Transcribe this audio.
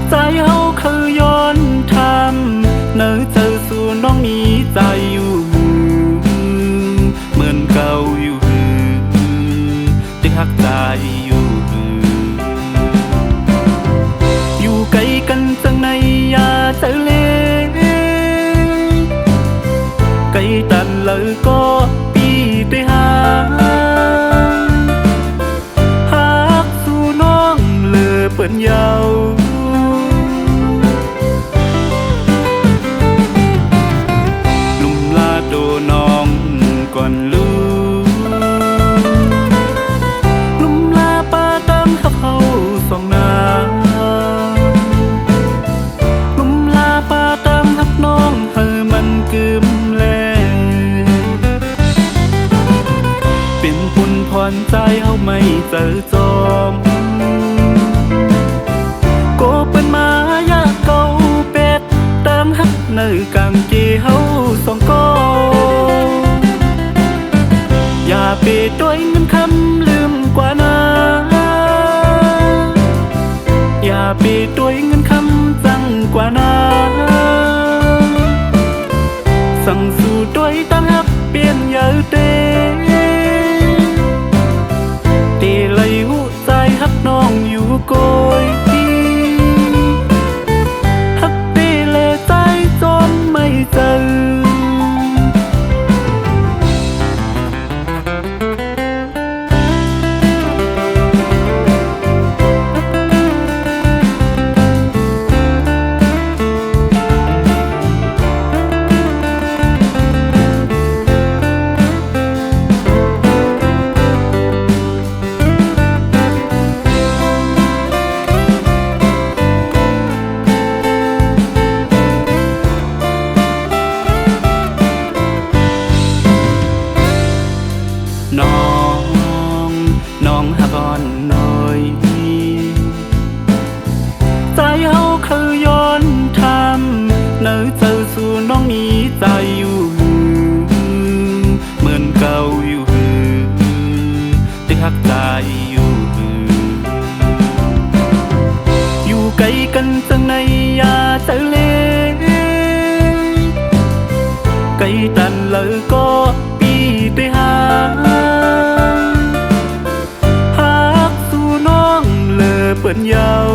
ใจเฮาคือย้อนทำเนื้อเจอสู่น้องมีใจอยู่เหมือนเก่าอยู่จึงหักใจอยู่ไกลกันจังในยาใจเล่ไกลตันเลยก็ปีไปหาสู่น้องเลือเปิ่นยาวลุ่มลาโดน้องก่อนลูลุ่มลาป้าตามขับเฮาสองนาลุ่มลาป้าตามหักน้องเฮอมันกึมแลเป็นปุ่นพรใจเฮาไม่เจอจอมโกเป็นมายาเก่าเป็ดตามหักเนื้อกางเกเฮาสองก็อย่าไปด้วยเงินคำลืมกว่านาอย่าไปด้วยเงินคำจังกว่านาสั่งสู่ด้วยตั้งหักเปลี่ยนเยอะเตเลยหูใจหักน้องอยู่โกยหักเตเลยใจจนไม่เจอน้องหักอ่อนน้อยใจเฮาคือย้อนทำเนื้อเจอสู่น้องมีใจอยู่เหมือนเก่าอยู่จึงหักใจอยู่ไกลกันจังในยาใจเล่ไกลตันเลยก็ปีไปหาสู่น้องเลือเปิ่นยาว